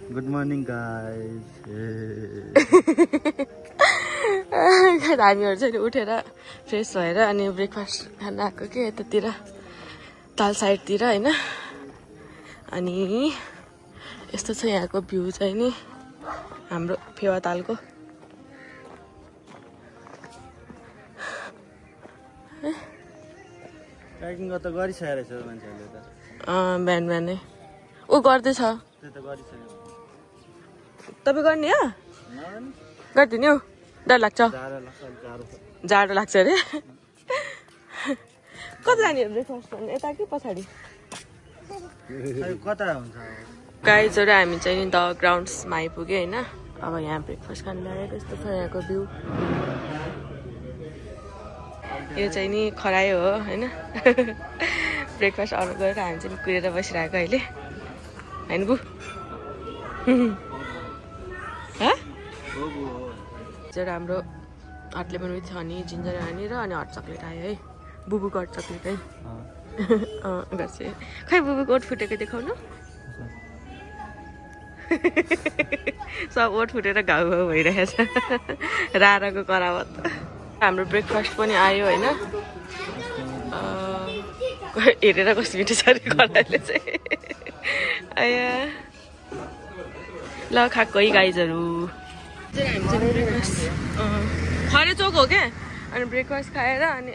Good morning, guys. हामीहरू चाहिँ उठेर फ्रेस भएर अनि ब्रेकफास्ट खान आएको के यतातिर ताल साइडतिर होइन। अनि यस्तो छ यहाँको भ्यू चाहिँ नि हाम्रो फेवातालको। ट्रेकिङ त गरिसकेको रहेछ मान्छेहरूले त। बिहान बिहानै ऊ गर्दैछ। त्यो त गरिसक्यो। तपाईँ गर्ने हो? गरिदिने हौ, डर लाग्छ। जाडो लाग्छ अरे। कता जाने ब्रेकफास्ट गर्ने, यता कि पछाडि? कता हुन्छ? गाइजहरू हामी चाहिँ द ग्राउन्ड्समा आइपुग्यो होइन। अब यहाँ ब्रेकफास्ट खानु लागेको यस्तो छ यहाँको भ्यू। यो चाहिँ नि खरायो हो होइन। ब्रेकफास्ट अर्डर गरेर हामी चाहिँ कुरेर बसिरहेको अहिले होइन बु? हाम्रो hot lemon with honey ginger honey र अनि हट चक्लेट आयो है। बुबुको हट चक्लेट है। गर्छ खै बुबुको ओठ फुटेको देखाउनु। सब ओठ फुटेर घाउ घाउ भइरहेछ राराको करावत। हाम्रो ब्रेकफास्ट पनि आयो होइन। हेरेर कस्तो मिठो छ अरे कराले चाहिँ। आया ल खाएको है गाइजहरू। हामी चाहिँ ब्रेकफास्ट खरे चोक हो क्या। अनि ब्रेकफास्ट खाएर अनि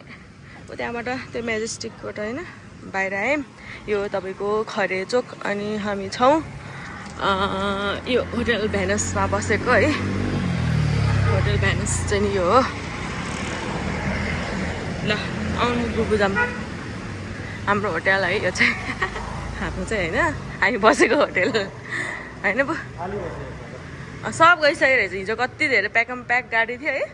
त्यहाँबाट त्यो मेजेस्टिकबाट होइन बाहिर आयौँ। यो तपाईँको खरे चोक अनि हामी छौँ यो होटल भेनसमा बसेको है। होटल भेनस चाहिँ नि यो हो। ल आउनु बुबु जाम। हाम्रो होटल है यो चाहिँ। हाम्रो चाहिँ होइन हामी बसेको होटल होइन बु। सब गइसकेको रहेछ। हिजो कति धेरै प्याकम प्याक गाडी थियो है।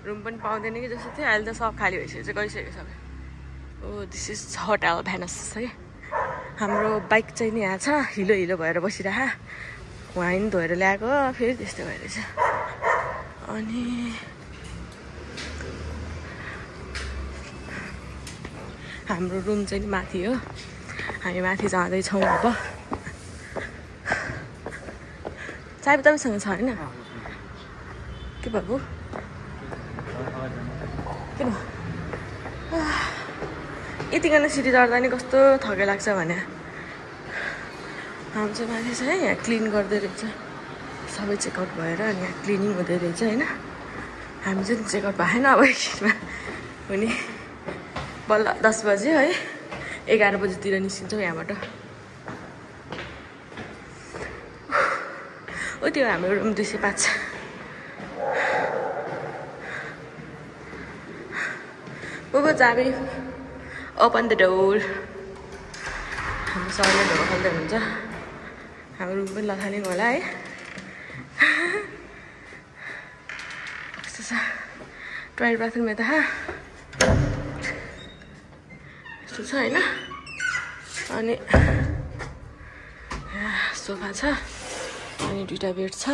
रुम पनि पाउँदैन कि जस्तो थियो। अहिले त सब खाली भइसकेको छ, गइसक्यो सबै। ओ दिस इज होटल भेनस है। हाम्रो बाइक चाहिँ नि यहाँ छ। हिलो हिलो भएर बसिरह वाइन धोएर ल्याएको फेरि त्यस्तो भइरहेछ। अनि हाम्रो रुम चाहिँ नि माथि हो। हामी माथि जाँदैछौँ अब। चाबी तपाईँसँग छ होइन? के भएको? किन यतिकन सिटी चढ्दा नि कस्तो थकै लाग्छ भने। हामी चाहिँ माथि छ है। यहाँ क्लिन गर्दै रहेछ सबै चेकआउट भएर। अनि यहाँ क्लिनिङ हुँदै रहेछ होइन। हामी चाहिँ चेकआउट भएन अब एकछिनमा हुने। बल्ल 10 बजे है। 11 बजीतिर निस्किन्छौँ यहाँबाट। ओ त्यो हाम्रो रुम 205। बुबु चाबी ओपन द डोर। हाम्रो सरले ढोका खोल्दै हुन्छ। हाम्रो रुम पनि लथालिङ होला है। कस्तो छ टोयलेट बाथरुम यता यस्तो छ होइन। अनि सोफा छ अनि 2टा बेड छ,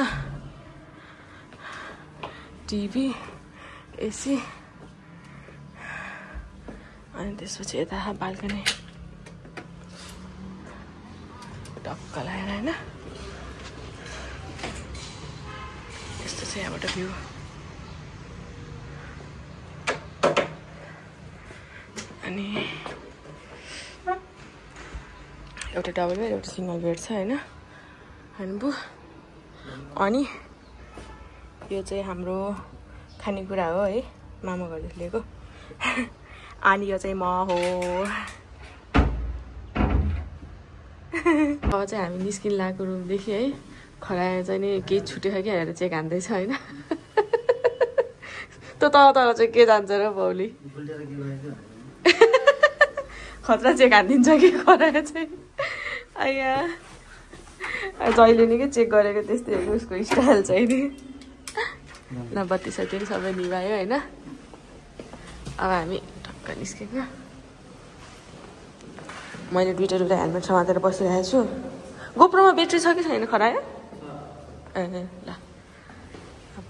टिभी, एसी। अनि त्यसपछि यता बाल्कनी टक्क लगाएर होइन। यस्तो छ यहाँबाट भ्यू। अनि एउटा डबल बेड एउटा सिङ्गल बेड छ होइन। अनि बु अनि यो चाहिँ हाम्रो खानेकुरा हो है। मामा घरदेखि लिएको। अनि यो चाहिँ म हो। अब चाहिँ हामी निस्किन लागेको रुमदेखि है। खरायो चाहिँ नि केही छुटेछ कि हेरेर चेक हान्दैछ होइन। त्यो तल चाहिँ के जान्छ र बाउली। खतरा चेक हानिदिन्छ कि खरायो चाहिँ। आया जहिले नि के चेक गरेको त्यस्तै हो उसको स्टाइल चाहिँ नि। ल बत्ती सत्ती सबै निभायो होइन। अब हामी टक्क निस्केको। मैले दुईटा हेलमेट समातेर बसिरहेको छु। गोप्रोमा ब्याट्री छ कि छैन खरायो? ए ल अब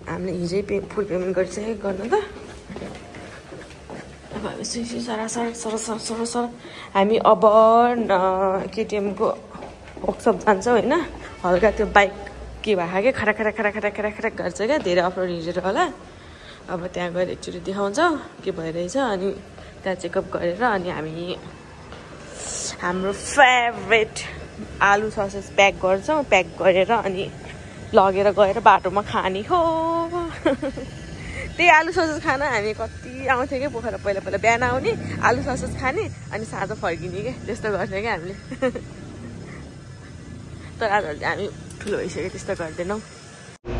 हामीले हिजै फुल पेमेन्ट गरिसकेको गर्न त। अब हामी सर हामी अब केटिएमको वर्कसप जान्छौँ होइन हल्का त्यो बाइक के भएको क्या खरा खरा खरा खरा खरा खरा गर्छ क्या धेरै अफरोड हिँडेर होला अब त्यहाँ गएर एकचोटि देखाउँछौँ के भइरहेछ अनि त्यहाँ चेकअप गरेर अनि हामी हाम्रो फेभरेट आलु ससेज प्याक गर्छौँ प्याक गरेर अनि लगेर गएर बाटोमा खाने हो त्यही आलु ससेज खान हामी कति आउँथ्यो क्या पोखरा पहिला पहिला बिहान आउने आलु ससेज खाने अनि साँझ फर्किने क्या त्यस्तो गर्थ्यो क्या हामीले तर आज हामी ठुलो भइसक्यो त्यस्तो गर्दैनौँ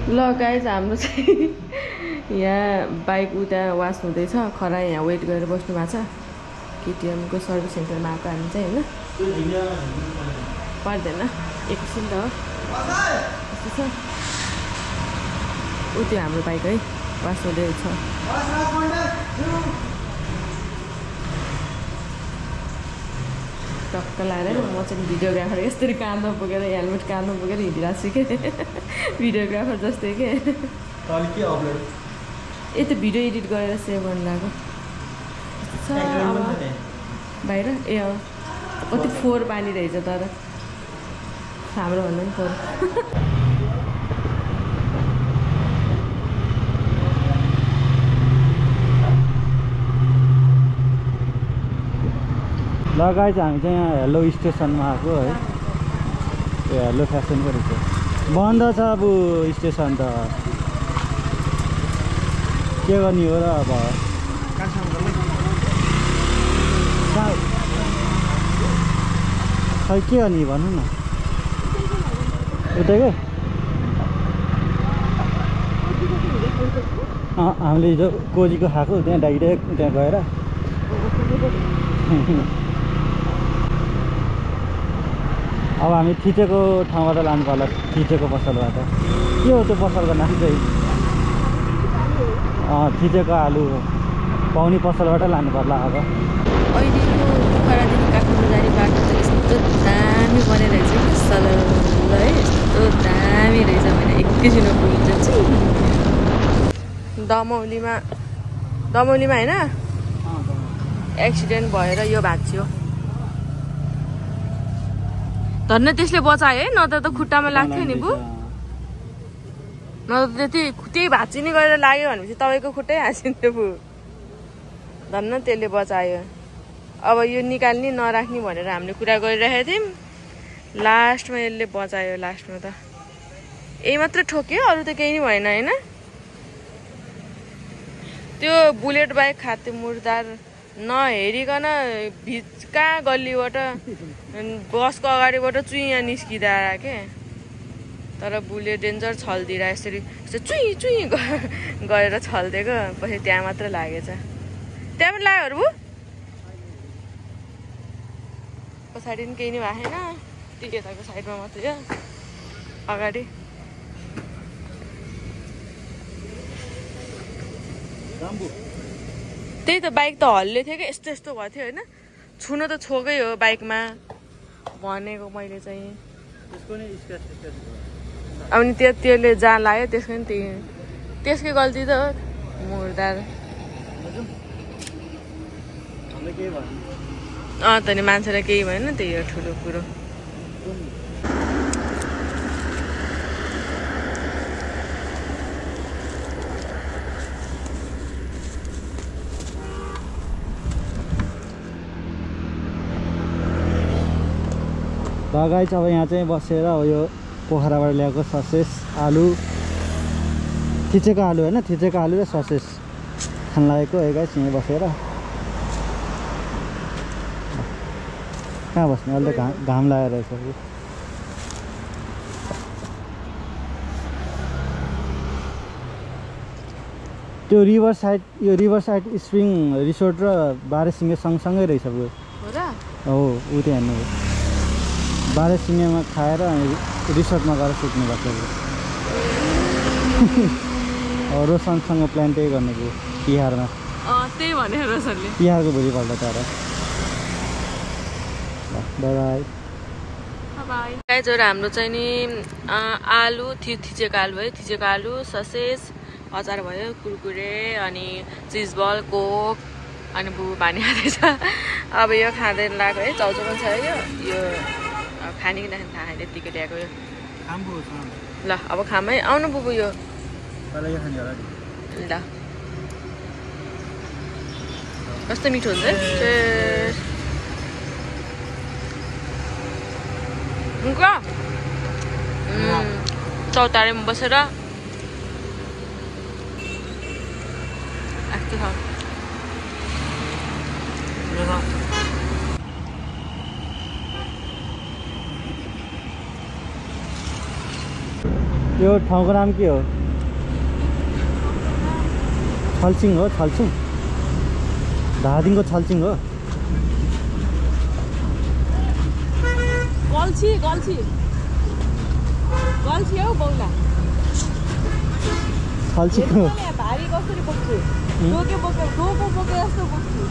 ल गाइज हाम्रो चाहिँ यहाँ बाइक उता वास हुँदैछ खरा यहाँ वेट गरेर बस्नु भएको छ केटिएमको सर्भिस सेन्टरमा आएको हामी चाहिँ होइन पर्दैन एकछिन त हो यस्तो छ ऊ त्यो हाम्रो बाइक है वास हुँदैछ टक्क लाएर म चाहिँ भिडियोग्राफर यसरी काँधमा पुगेर हेलमेट काँधमा पुगेर हिँडिरहेको छु कि भिडियोग्राफर जस्तै के ए त भिडियो एडिट गरेर सेभ गर्नु लाग्यो छ अब बाहिर ए अँ कति फोहोर पानी रहेछ तर हाम्रो भन्दा पनि फोहोर ल गाइज हामी चाहिँ यहाँ हेलो स्टेसनमा आएको है त्यो हेलो फेसनको रहेछ बन्द छ अब स्टेसन त के गर्ने हो र अब खै के गर्ने भन्नु न उतै के हामीले हिजो कोजीको खाएको त्यहाँ डाइरेक्ट त्यहाँ गएर अब हामी थिचेको ठाउँबाट लानु पर्ला थिचेको पसलबाट के हो त्यो पसलको नाम चाहिँ थिचेको आलु पाउने पसलबाट लानु पर्ला अब अहिलेको पोखरादेखि काठमाडौँ जाने बाटो त यस्तो दामी बनेर रहेछ पसल है यस्तो दामी रहेछ भने एकैछिनमा पुगिन्छ चाहिँ दमौलीमा होइन एक्सिडेन्ट भएर यो भाँच्यो धन्न त्यसले बचायो है नत्र त खुट्टामा लाग्थ्यो नि बु नत्र त्यही भाँचिने गरेर लाग्यो भनेपछि तपाईँको खुट्टै हाँसिन्थ्यो बु धन्न त्यसले बचायो अब यो निकाल्ने नराख्ने भनेर हामीले कुरा गरिरहेको थियौँ लास्टमा यसले बचायो लास्टमा त यही मात्र ठोक्यो अरू त केही नै भएन होइन त्यो बुलेट बाइक खाथ्यो मुर्दार नहेरिकन कहाँ गल्लीबाट बसको अगाडिबाट चुइँ निस्किँदा के तर बुलेट डेन्जर छल्दिएर यसरी चुइँ चुइँ गरेर छल्दिएको पछि त्यहाँ मात्र लागेछ त्यहाँ पनि लाग्योहरू बु पछाडि पनि केही नै भएको छैन त्यो यताको साइडमा मात्रै हो अगाडि त्यही त बाइक त हल्ले थियो कि यस्तो यस्तो भएको थियो होइन छुन त छोकै हो बाइकमा भनेको मैले चाहिँ अनि त्यसले जहाँ लाग्यो त्यसको नि त्यसकै गल्ती त हो मुर्दार त नि मान्छेलाई केही भएन त्यही हो ठुलो कुरो गाइस अब यहाँ चाहिँ बसेर अब यो पोखराबाट ल्याएको ससेस आलु थिचेको आलु होइन थिचेको आलु र ससेस खान लागेको है गाइस यहाँ बसेर कहाँ बस्ने अहिले घाम लागेर रहेछ त्यो रिभर साइड स्प्रिङ रिसोर्ट र बारेसिङ्गे सँगसँगै रहेछ हो ऊ त्यो हेर्नु बारेसिङ्गेमा खाएर अनि रिसोर्टमा गएर सुत्नुपर्छ रोशनसँग प्लान त्यही गर्नुभयो तिहारमा त्यही भने रोशनले तिहारको भोलिपल्ट तर बाई गाइजहरु हाम्रो चाहिँ नि आलु थिचेको आलु है थिचेको आलु ससेज अचार भयो कुरकुरे अनि चिज बल कोक अनि बुबु पानी खाँदैछ अब यो खाँदैन लाग्यो है चाउचाउ पनि छ यो खाने कि नखाने थाहा छैन त्यतिकै ल्याएको यो खाम्बु ल अब खाम है आउनु बुबु यो पहिला यो खाने होला ल कस्तो मिठो हुन्छ है चौतारीमा बसेर यस्तो छ यो ठाउँको नाम के हो छलसिङ हो छलसिङ धादिङको छलसिङ हो गल्छी गल्छी गल्छी हौ बौला छलसिङ हो भारी कसरी बोक्छु डोके बोके डोको बोके जस्तो बोक्छु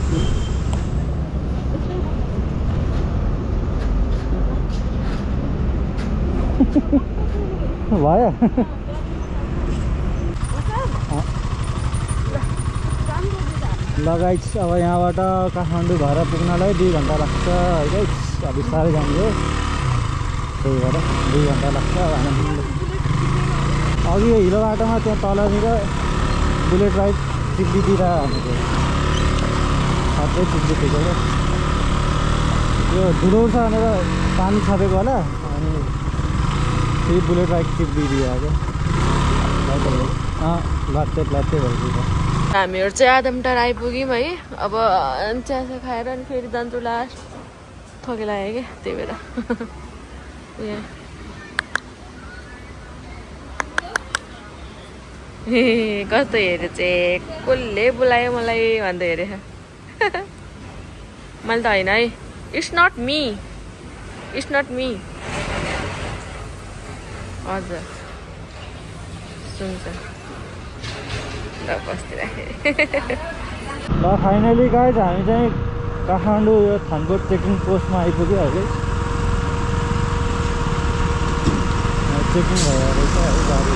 भयो लगाइच अब यहाँबाट काठमाडौँ भएर पुग्नलाई 2 घन्टा लाग्छ है गाइस अब बिस्तारै जाने त्यही भएर 2 घन्टा लाग्छ अघि यो हिलो बाटोमा त्यहाँ तलनिर बुलेट राइड चिप्लीतिर भनेको सबै चिप्लीतिर यो धुलो छ भनेर पानी छपेको होला अनि फेरि बुलेट राइड चिप्लीतिर आएको लात्ते भइसक्यो हामीहरू चाहिँ आदमटार आइपुग्यौँ है अब चिया खाएर अनि फेरि जान्छु लास्ट थके लाग्यो क्या त्यही भएर कस्तो हेऱ्यो चाहिँ कसले बोलायो मलाई भन्दै हेरे मैले त होइन है इट्स नट मी हजुर सुन्छ ल फाइनली गाइज हामी चाहिँ काठमाडौँ यो थानकोट चेकिङ पोस्टमा आइपुग्यो है चेकिङ भयो रहेछ है गाडी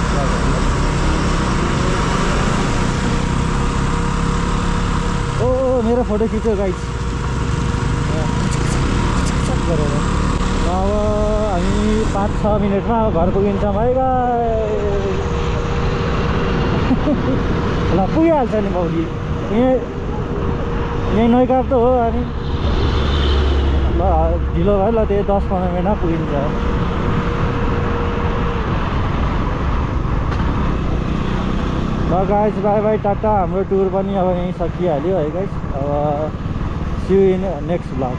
ओ मेरो फोटो खिच्यो गाइज गरेर अब हामी 5-6 मिनटमा घर पुगिन्छौँ है ल पुगिहाल्छ नि बाउली यहीँ नैकाप त हो अनि ल ढिलो भयो ल त्यही 10-15 मिनटमा पुगिन्छ ल गाइस बाई बाई टाटा हाम्रो टुर पनि अब यहीँ सकिहाल्यो है गाइस अब see you in next blog